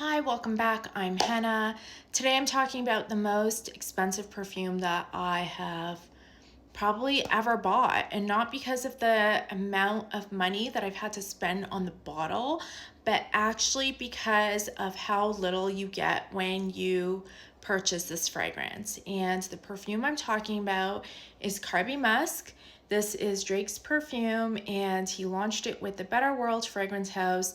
Hi, welcome back. I'm Hannah. Today I'm talking about the most expensive perfume that I have probably ever bought, and not because of the amount of money that I've had to spend on the bottle, but actually because of how little you get when you purchase this fragrance. And the perfume I'm talking about is Carby Musk. This is Drake's perfume, and he launched it with the Better World Fragrance House.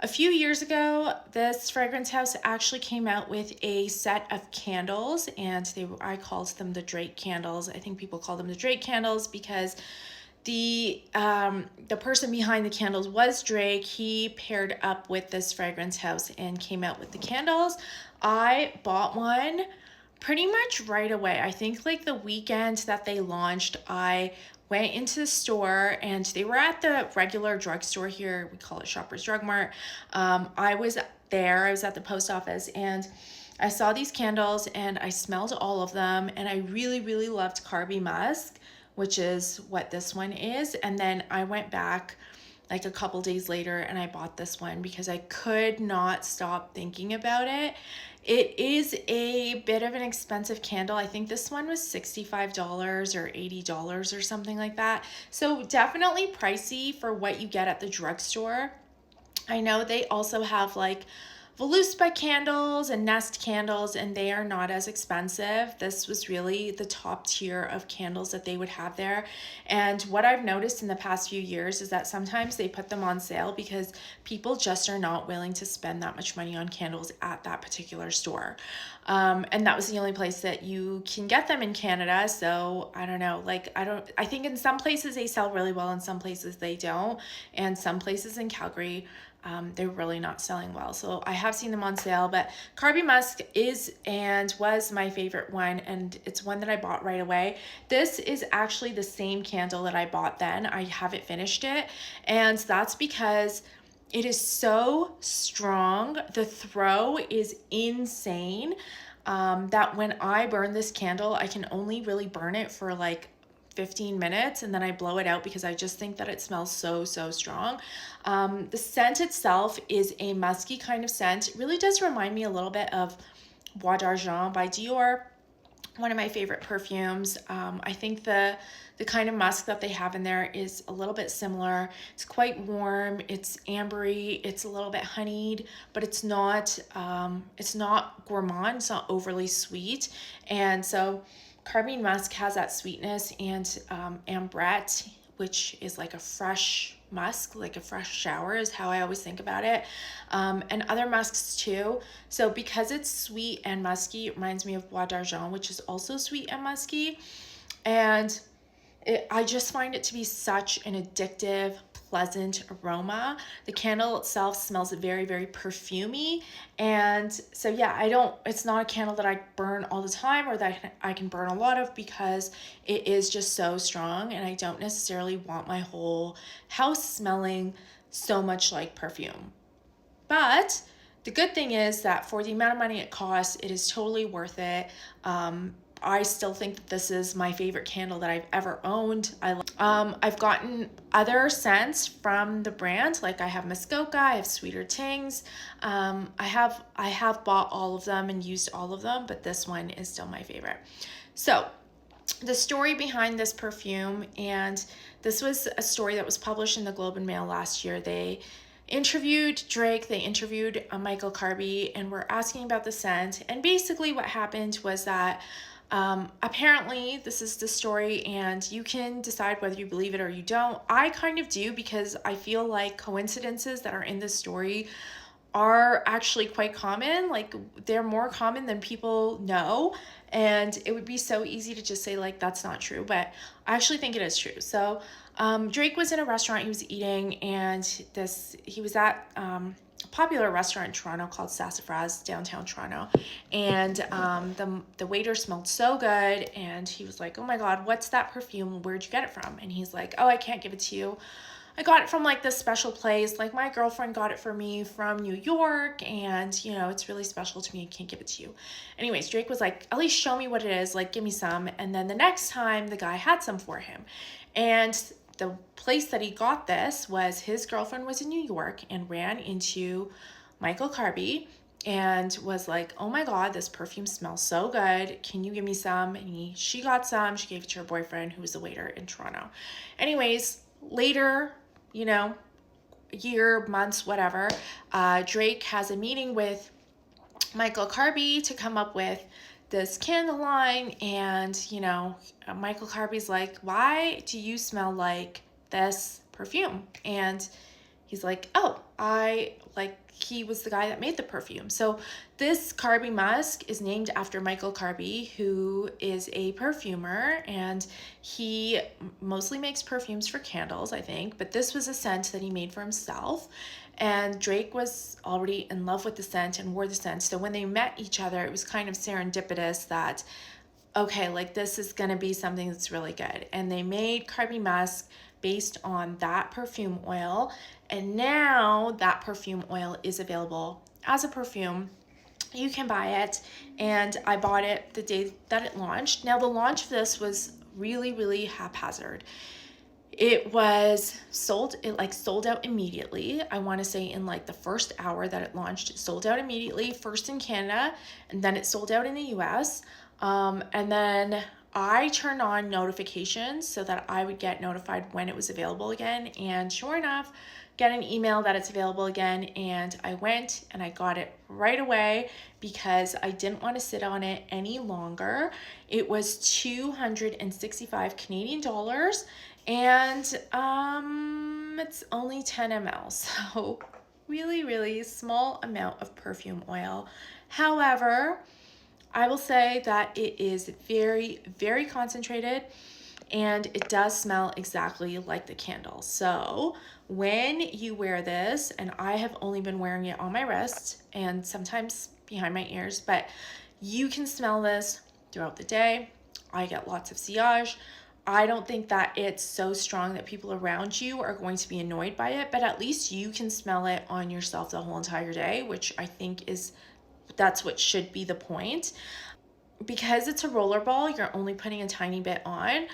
A few years ago, this fragrance house actually came out with a set of candles, and I called them the Drake candles. I think people call them the Drake candles because the person behind the candles was Drake. He paired up with this fragrance house and came out with the candles. I bought one pretty much right away. I think like the weekend that they launched, I went into the store, and they were at the regular drugstore here. We call it Shoppers Drug Mart. I was there. I was at the post office, and I saw these candles, and I smelled all of them, and I really, really loved Carby Musk, which is what this one is. And then I went back like a couple days later and I bought this one because I could not stop thinking about it. It is a bit of an expensive candle. I think this one was $65 or $80 or something like that. So definitely pricey for what you get at the drugstore. I know they also have like Voluspa candles and Nest candles, and they are not as expensive. This was really the top tier of candles that they would have there. And what I've noticed in the past few years is that sometimes they put them on sale because people just are not willing to spend that much money on candles at that particular store. And that was the only place that you can get them in Canada. So I don't know, I think in some places they sell really well, in some places they don't. And some places in Calgary, they're really not selling well. So I have seen them on sale, but Carby Musk is and was my favorite one, and it's one that I bought right away. This is actually the same candle that I bought then. I haven't finished it, and that's because it is so strong. The throw is insane. That when I burn this candle, I can only really burn it for like 15 minutes, and then I blow it out because I just think that it smells so strong. The scent itself is a musky kind of scent. It really does remind me a little bit of Bois d'Argent by Dior, one of my favorite perfumes. I think the kind of musk that they have in there is a little bit similar. It's quite warm, it's ambery, it's a little bit honeyed, but it's not gourmand, it's not overly sweet. And so Carby Musk has that sweetness, and ambrette, which is like a fresh musk, like a fresh shower is how I always think about it, and other musks too. So because it's sweet and musky, it reminds me of Bois d'Argent, which is also sweet and musky. And I just find it to be such an addictive, pleasant aroma. The candle itself smells very, very perfumey. And so, yeah, it's not a candle that I burn all the time or that I can burn a lot of, because it is just so strong, and I don't necessarily want my whole house smelling so much like perfume. But the good thing is that for the amount of money it costs, it is totally worth it. I still think that this is my favorite candle that I've ever owned. I've gotten other scents from the brand, like I have Muskoka, I have Sweeter Tings. I have bought all of them and used all of them, but this one is still my favorite. So the story behind this perfume, and this was a story that was published in the Globe and Mail last year. They interviewed Drake, they interviewed Michael Carby, and were asking about the scent. And basically what happened was that apparently this is the story, and you can decide whether you believe it or you don't. I kind of do, because I feel like coincidences that are in this story are actually quite common. Like, they're more common than people know, and it would be so easy to just say like that's not true, but I actually think it is true. So Drake was in a restaurant he was eating, and he was at a popular restaurant in Toronto called Sassafraz, downtown Toronto, and the waiter smelled so good, and he was like, oh my god, what's that perfume, where'd you get it from? And he's like, oh, I can't give it to you, I got it from like this special place, like my girlfriend got it for me from New York, and it's really special to me, I can't give it to you. Anyways, Drake was like, at least show me what it is, like give me some. And then the next time the guy had some for him, and the place that he got this was, his girlfriend was in New York and ran into Michael Carby, and was like, oh my God, this perfume smells so good. Can you give me some? And she got some. She gave it to her boyfriend, who was a waiter in Toronto. Anyways, later, you know, year, months, whatever, Drake has a meeting with Michael Carby to come up with this candle line. And, you know, Michael Carby's like, why do you smell like this perfume? And he's like, oh, he was the guy that made the perfume. So this Carby Musk is named after Michael Carby, who is a perfumer, and he mostly makes perfumes for candles, I think, but this was a scent that he made for himself. And Drake was already in love with the scent and wore the scent. So when they met each other, it was kind of serendipitous that, okay, like this is gonna be something that's really good. And they made Carby Musk based on that perfume oil. And now that perfume oil is available as a perfume. You can buy it. And I bought it the day that it launched. Now the launch of this was really, really haphazard. It was sold out immediately. I want to say in like the first hour that it launched, it sold out immediately, first in Canada, and then it sold out in the US. And then I turned on notifications so that I would get notified when it was available again. And sure enough, get an email that it's available again. And I went and I got it right away because I didn't want to sit on it any longer. It was 265 Canadian dollars. And it's only 10 ml, so really, really small amount of perfume oil. However, I will say that it is very, very concentrated, and it does smell exactly like the candle. So when you wear this, and I have only been wearing it on my wrist and sometimes behind my ears, but you can smell this throughout the day. I get lots of sillage. I don't think that it's so strong that people around you are going to be annoyed by it, but at least you can smell it on yourself the whole entire day, which I think that's what should be the point. Because it's a roller ball, you're only putting a tiny bit on.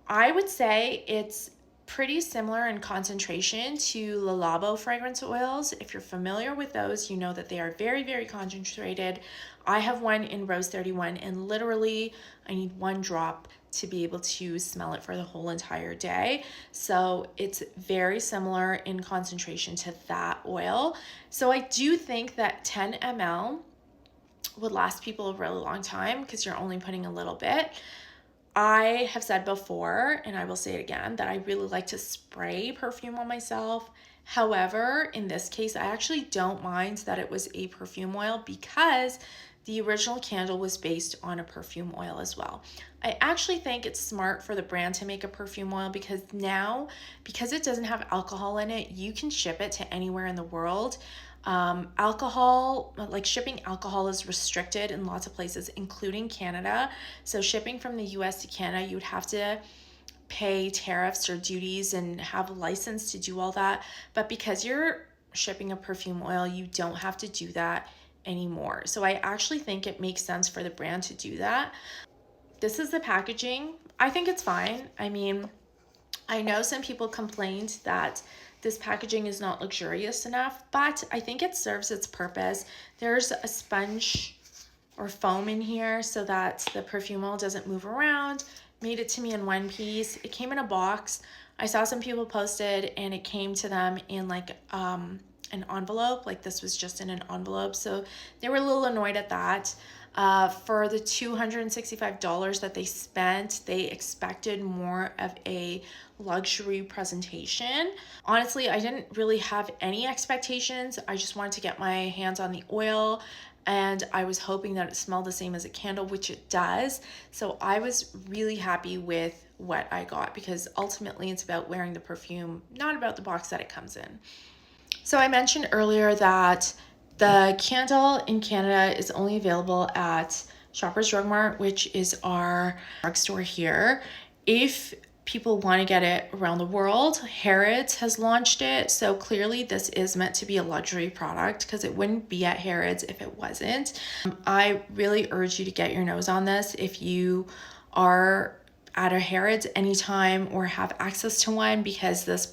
I would say it's pretty similar in concentration to Le Labo fragrance oils. If you're familiar with those, you know that they are very, very concentrated. I have one in Rose 31, and literally I need one drop to be able to smell it for the whole entire day. So it's very similar in concentration to that oil. So I do think that 10 ml would last people a really long time because you're only putting a little bit. I have said before, and I will say it again, that I really like to spray perfume on myself. However, in this case, I actually don't mind that it was a perfume oil because the original candle was based on a perfume oil as well. I actually think it's smart for the brand to make a perfume oil because it doesn't have alcohol in it, you can ship it to anywhere in the world. Shipping alcohol is restricted in lots of places, including Canada. So shipping from the US to Canada, you would have to pay tariffs or duties and have a license to do all that. But because you're shipping a perfume oil, you don't have to do that anymore. So I actually think it makes sense for the brand to do that. This is the packaging. I think it's fine. I mean, I know some people complained that this packaging is not luxurious enough, but I think it serves its purpose. There's a sponge or foam in here so that the perfume oil doesn't move around. Made it to me in one piece. It came in a box. I saw some people posted and it came to them in like an envelope. Like this was just in an envelope. So they were a little annoyed at that. For the $265 that they spent, they expected more of a luxury presentation. Honestly, I didn't really have any expectations. I just wanted to get my hands on the oil, and I was hoping that it smelled the same as a candle, which it does. So I was really happy with what I got because ultimately it's about wearing the perfume, not about the box that it comes in. So I mentioned earlier that the candle in Canada is only available at Shoppers Drug Mart, which is our drugstore here. If people want to get it around the world, Harrods has launched it. So clearly this is meant to be a luxury product because it wouldn't be at Harrods if it wasn't. I really urge you to get your nose on this if you are at a Harrods anytime or have access to one, because this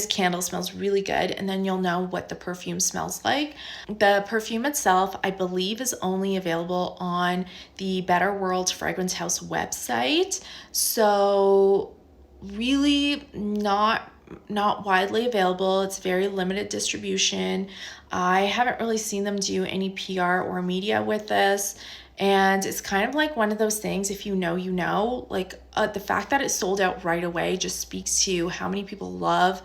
candle smells really good, and then you'll know what the perfume smells like. The perfume itself, I believe, is only available on the Better World Fragrance House website. So really not widely available. It's very limited distribution. I haven't really seen them do any PR or media with this. And it's kind of like one of those things, if you know, you know, like the fact that it sold out right away just speaks to how many people love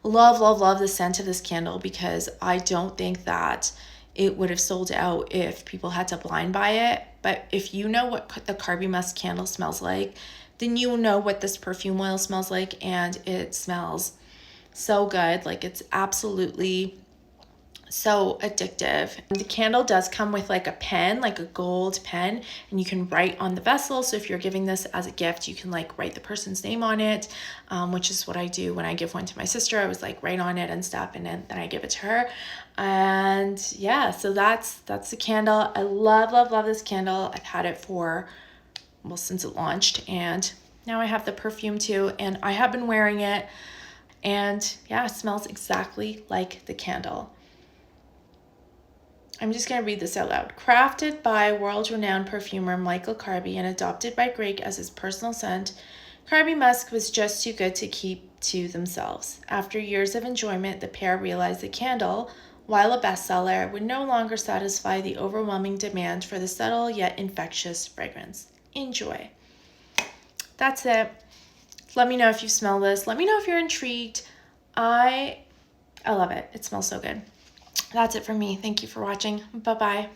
the scent of this candle, because I don't think that it would have sold out if people had to blind buy it. But if you know what the Carby Musk candle smells like, then you know what this perfume oil smells like, and it smells so good. Like, it's absolutely so addictive. The candle does come with like a pen, like a gold pen, and you can write on the vessel. So if you're giving this as a gift, you can like write the person's name on it, which is what I do when I give one to my sister. I was like write on it and stuff, and then I give it to her. And yeah, so that's the candle. I love this candle. I've had it for, well, since it launched, and now I have the perfume too, and I have been wearing it, and yeah, it smells exactly like the candle. I'm just going to read this out loud. Crafted by world-renowned perfumer Michael Carby and adopted by Greg as his personal scent, Carby Musk was just too good to keep to themselves. After years of enjoyment, the pair realized the candle, while a bestseller, would no longer satisfy the overwhelming demand for the subtle yet infectious fragrance. Enjoy. That's it. Let me know if you smell this. Let me know if you're intrigued. I love it. It smells so good. That's it from me. Thank you for watching. Bye-bye.